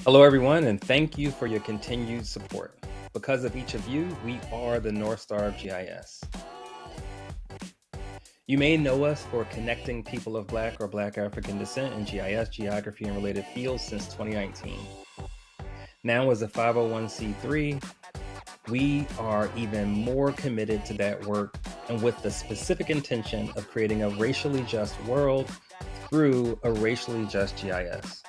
Hello, everyone, and thank you for your continued support. Because of each of you, we are the NorthStar of GIS. You may know us for connecting people of Black or Black African descent in GIS, geography, and related fields since 2019. Now, as a 501c3, we are even more committed to that work and with the specific intention of creating a racially just world through a racially just GIS.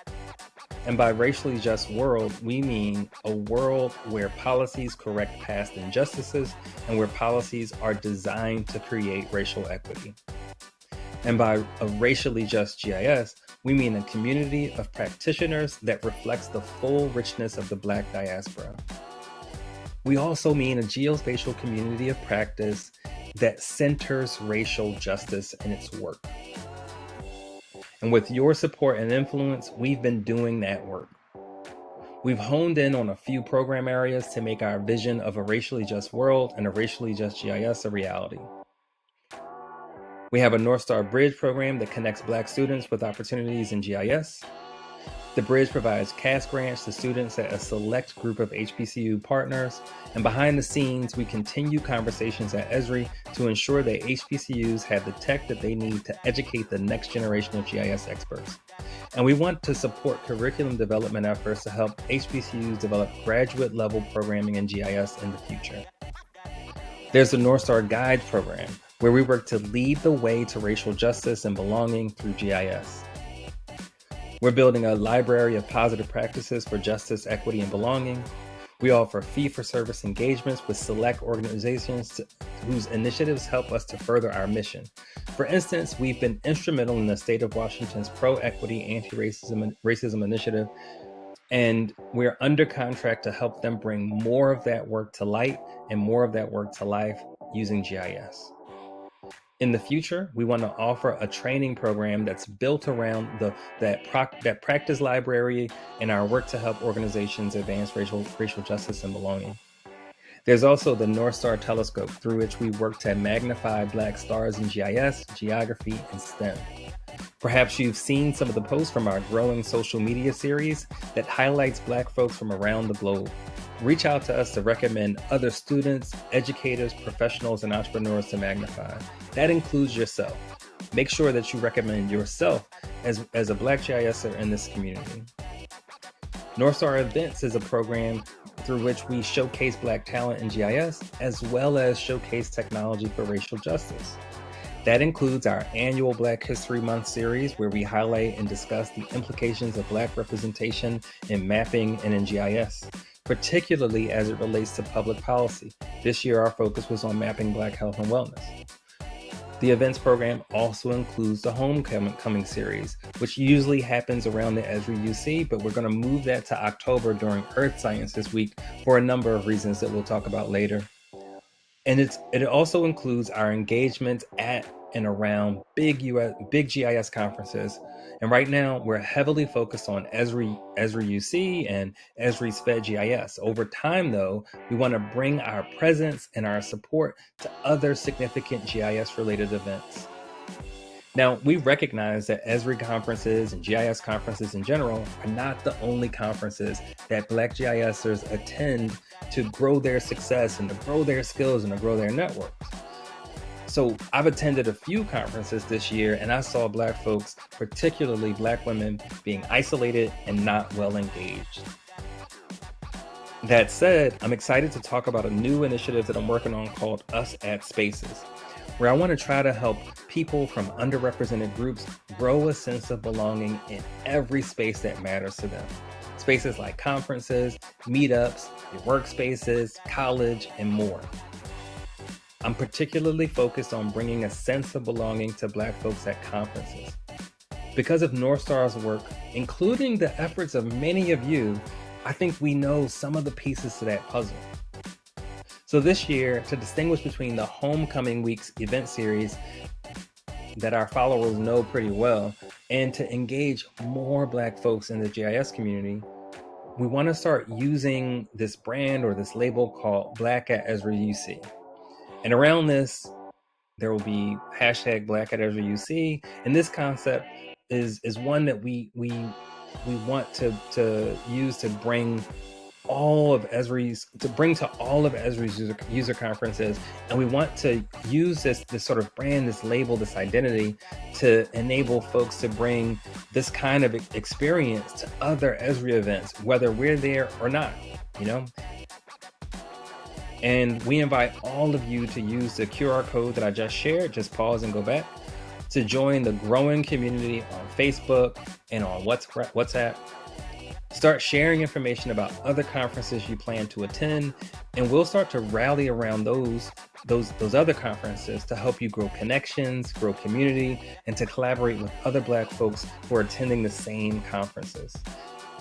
And by racially just world, we mean a world where policies correct past injustices and where policies are designed to create racial equity. And by a racially just GIS, we mean a community of practitioners that reflects the full richness of the Black diaspora. We also mean a geospatial community of practice that centers racial justice in its work. And with your support and influence, we've been doing that work. We've honed in on a few program areas to make our vision of a racially just world and a racially just GIS a reality. We have a NorthStar Bridge program that connects Black students with opportunities in GIS. The Bridge provides CAS grants to students at a select group of HBCU partners. And behind the scenes, we continue conversations at Esri to ensure that HBCUs have the tech that they need to educate the next generation of GIS experts. And we want to support curriculum development efforts to help HBCUs develop graduate level programming in GIS in the future. There's the NorthStar Guide program, where we work to lead the way to racial justice and belonging through GIS. We're building a library of positive practices for justice, equity, and belonging. We offer fee-for-service engagements with select organizations whose initiatives help us to further our mission. For instance, we've been instrumental in the state of Washington's pro-equity, anti-racism initiative, and we're under contract to help them bring more of that work to light and more of that work to life using GIS. In the future, we want to offer a training program that's built around that practice library and our work to help organizations advance racial justice and belonging. There's also the NorthStar Telescope, through which we work to magnify Black stars in GIS, geography, and STEM. Perhaps you've seen some of the posts from our growing social media series that highlights Black folks from around the globe. Reach out to us to recommend other students, educators, professionals, and entrepreneurs to magnify. That includes yourself. Make sure that you recommend yourself as a Black GISer in this community. NorthStar Events is a program through which we showcase Black talent in GIS, as well as showcase technology for racial justice. That includes our annual Black History Month series, where we highlight and discuss the implications of Black representation in mapping and in GIS, particularly as it relates to public policy. This year, our focus was on mapping Black health and wellness. The events program also includes the Homecoming series, which usually happens around the Esri UC, but we're going to move that to October during Earth Sciences Week for a number of reasons that we'll talk about later. And it also includes our engagement at and around big GIS conferences. And right now, we're heavily focused on Esri UC and Esri SPED GIS. Over time, though, we want to bring our presence and our support to other significant GIS-related events. Now, we recognize that Esri conferences and GIS conferences in general are not the only conferences that Black GISers attend to grow their success and to grow their skills and to grow their networks. So I've attended a few conferences this year, and I saw Black folks, particularly Black women, being isolated and not well engaged. That said, I'm excited to talk about a new initiative that I'm working on called Us at Spaces, where I want to try to help people from underrepresented groups grow a sense of belonging in every space that matters to them. Spaces like conferences, meetups, your workspaces, college, and more. I'm particularly focused on bringing a sense of belonging to Black folks at conferences. Because of NorthStar's work, including the efforts of many of you, I think we know some of the pieces to that puzzle. So this year, to distinguish between the Homecoming Week's event series that our followers know pretty well, and to engage more Black folks in the GIS community, we want to start using this brand or this label called Black at Esri UC. And around this, there will be hashtag Black at Esri UC. And this concept is one that we we want to use to bring all of Esri's user conferences, and we want to use this sort of brand, this label, this identity to enable folks to bring this kind of experience to other Esri events, whether we're there or not, you know. And we invite all of you to use the QR code that I just shared. Just pause and go back to join the growing community on Facebook and on WhatsApp. Start sharing information about other conferences you plan to attend, and we'll start to rally around those other conferences to help you grow connections, grow community, and to collaborate with other Black folks who are attending the same conferences.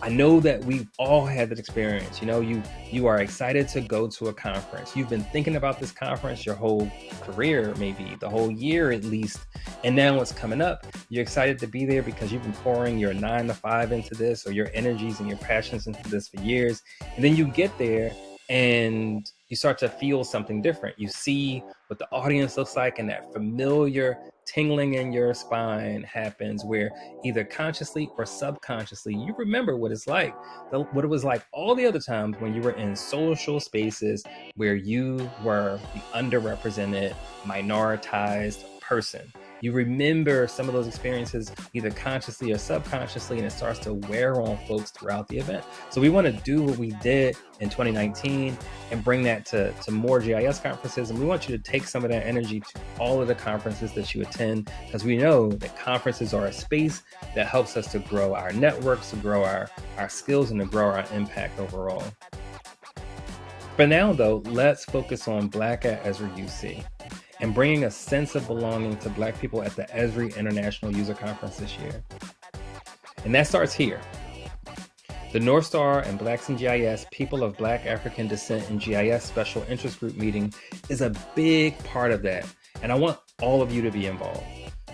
I know that we've all had that experience. You know, you are excited to go to a conference. You've been thinking about this conference your whole career, maybe the whole year at least. And now it's coming up. You're excited to be there because you've been pouring your 9 to 5 into this, or your energies and your passions into this for years. And then you get there and you start to feel something different. You see what the audience looks like, and that familiar tingling in your spine happens, where either consciously or subconsciously you remember what it's like, what it was like all the other times when you were in social spaces where you were the underrepresented, minoritized person. You remember some of those experiences either consciously or subconsciously, and it starts to wear on folks throughout the event. So we want to do what we did in 2019 and bring that to more GIS conferences. And we want you to take some of that energy to all of the conferences that you attend, because we know that conferences are a space that helps us to grow our networks, to grow our skills, and to grow our impact overall. For now, though, let's focus on Black at Esri UC and bringing a sense of belonging to Black people at the Esri International User Conference this year. And that starts here. The NorthStar and Blacks in GIS People of Black African Descent in GIS Special Interest Group meeting is a big part of that, and I want all of you to be involved.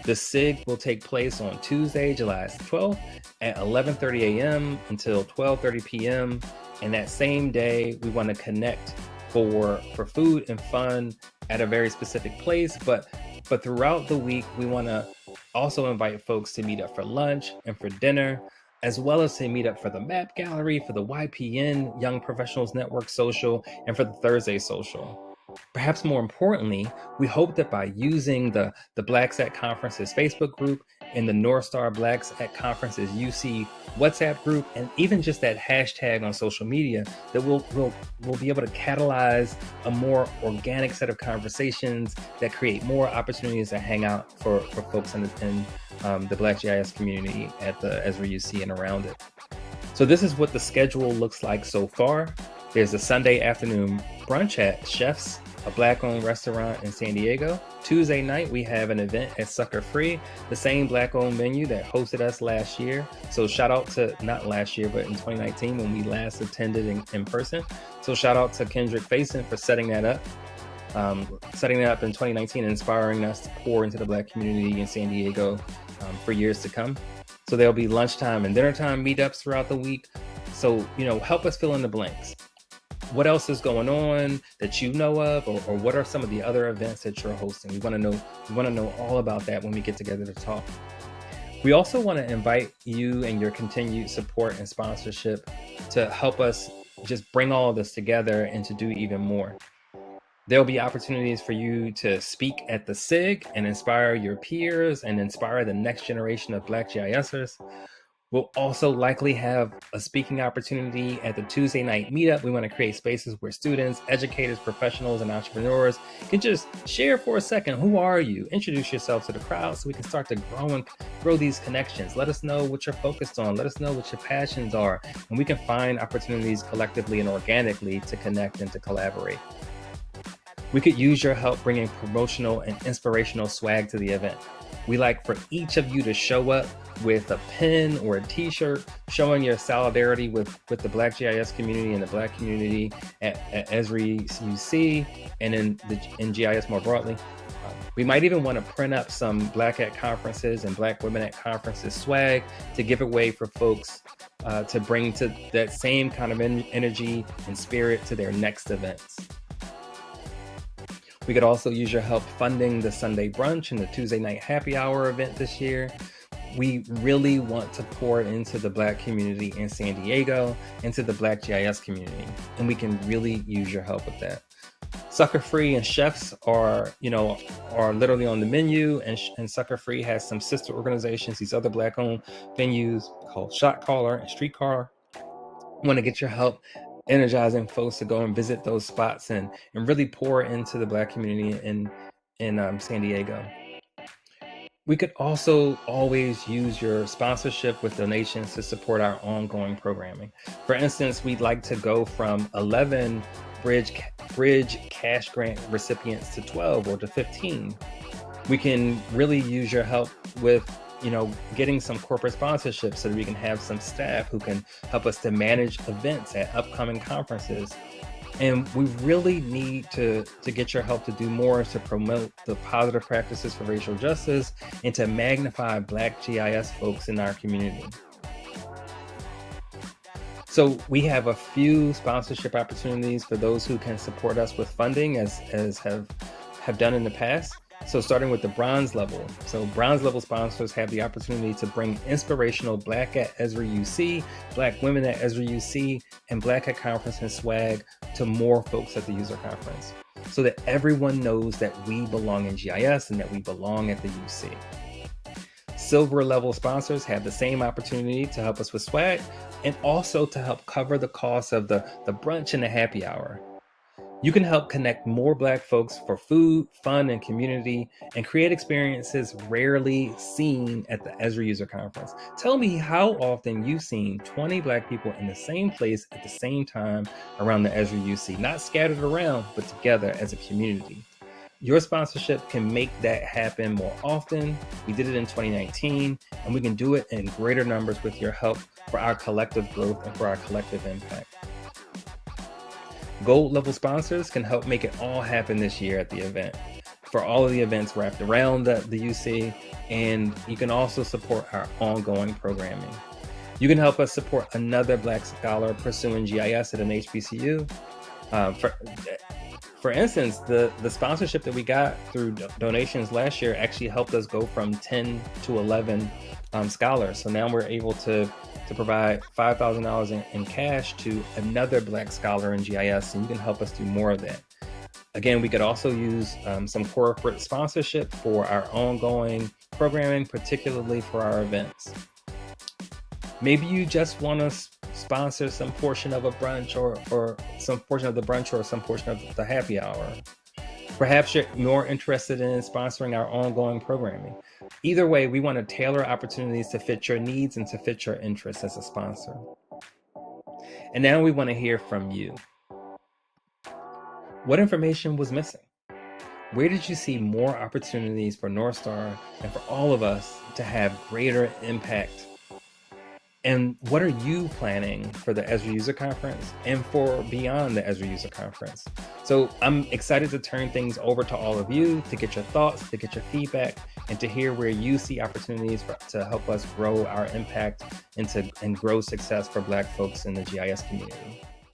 The SIG will take place on Tuesday, July 12th at 11:30 a.m. until 12:30 p.m. And that same day, we want to connect for food and fun at a very specific place, but throughout the week, we want to also invite folks to meet up for lunch and for dinner, as well as to meet up for the Map Gallery, for the YPN Young Professionals Network Social, and for the Thursday Social. Perhaps more importantly, we hope that by using the Blacks at Conferences Facebook group and the NorthStar Blacks at Conferences UC WhatsApp group, and even just that hashtag on social media, that we'll be able to catalyze a more organic set of conversations that create more opportunities to hang out for folks in the Black GIS community at the Esri UC and around it. So this is what the schedule looks like so far. There's a Sunday afternoon brunch at Chef's, a Black-owned restaurant in San Diego. Tuesday night, we have an event at Sucker Free, the same Black-owned venue that hosted us last year. So shout out to, not last year, but in 2019 when we last attended in person. So shout out to Kendrick Faison for setting that up in 2019, and inspiring us to pour into the Black community in San Diego for years to come. So there'll be lunchtime and dinner time meetups throughout the week. So, help us fill in the blanks. What else is going on that you know of, or what are some of the other events that you're hosting? We want to know all about that when we get together to talk. We also want to invite you and your continued support and sponsorship to help us just bring all of this together and to do even more. There'll be opportunities for you to speak at the SIG and inspire your peers and inspire the next generation of Black GISers. We'll also likely have a speaking opportunity at the Tuesday night meetup. We want to create spaces where students, educators, professionals, and entrepreneurs can just share for a second. Who are you? Introduce yourself to the crowd so we can start to grow these connections. Let us know what you're focused on. Let us know what your passions are. And we can find opportunities collectively and organically to connect and to collaborate. We could use your help bringing promotional and inspirational swag to the event. We like for each of you to show up with a pin or a t-shirt showing your solidarity with the Black GIS community and the Black community at Esri UC and in GIS more broadly. We might even want to print up some Black at Conferences and Black Women at Conferences swag to give away for folks to bring to that same kind of energy and spirit to their next events. We could also use your help funding the Sunday brunch and the Tuesday night happy hour event this year. We really want to pour into the Black community in San Diego, into the Black GIS community, and we can really use your help with that. Sucker Free and Chefs are literally on the menu, and Sucker Free has some sister organizations, these other Black-owned venues called Shot Caller and Streetcar. Want to get your help energizing folks to go and visit those spots and really pour into the Black community in San Diego. We could also always use your sponsorship with donations to support our ongoing programming. For instance, we'd like to go from 11 Bridge cash grant recipients to 12 or to 15. We can really use your help with getting some corporate sponsorships so that we can have some staff who can help us to manage events at upcoming conferences. And we really need to get your help to do more to promote the positive practices for racial justice and to magnify Black GIS folks in our community. So we have a few sponsorship opportunities for those who can support us with funding as have done in the past. So starting with the bronze level. So bronze level sponsors have the opportunity to bring inspirational Black at Esri UC, Black women at Esri UC, and Black at Conference and swag to more folks at the user conference, so that everyone knows that we belong in GIS and that we belong at the UC. Silver level sponsors have the same opportunity to help us with swag and also to help cover the cost of the brunch and the happy hour. You can help connect more Black folks for food, fun, and community, and create experiences rarely seen at the Esri User Conference. Tell me how often you've seen 20 Black people in the same place at the same time around the Esri UC, not scattered around, but together as a community. Your sponsorship can make that happen more often. We did it in 2019, and we can do it in greater numbers with your help for our collective growth and for our collective impact. Gold level sponsors can help make it all happen this year at the event, for all of the events wrapped around the UC, and you can also support our ongoing programming. You can help us support another Black scholar pursuing GIS at an HBCU. For instance, the sponsorship that we got through donations last year actually helped us go from 10 to 11 scholars. So now we're able to provide $5,000 in cash to another Black scholar in GIS, and you can help us do more of that. Again, we could also use some corporate sponsorship for our ongoing programming, particularly for our events. Maybe you just want to sponsor some portion of a brunch or some portion of the brunch or some portion of the happy hour. Perhaps you're more interested in sponsoring our ongoing programming. Either way, we want to tailor opportunities to fit your needs and to fit your interests as a sponsor. And now we want to hear from you. What information was missing? Where did you see more opportunities for NorthStar and for all of us to have greater impact? And what are you planning for the Esri User Conference and for beyond the Esri User Conference? So I'm excited to turn things over to all of you to get your thoughts, to get your feedback, and to hear where you see opportunities to help us grow our impact and grow success for Black folks in the GIS community.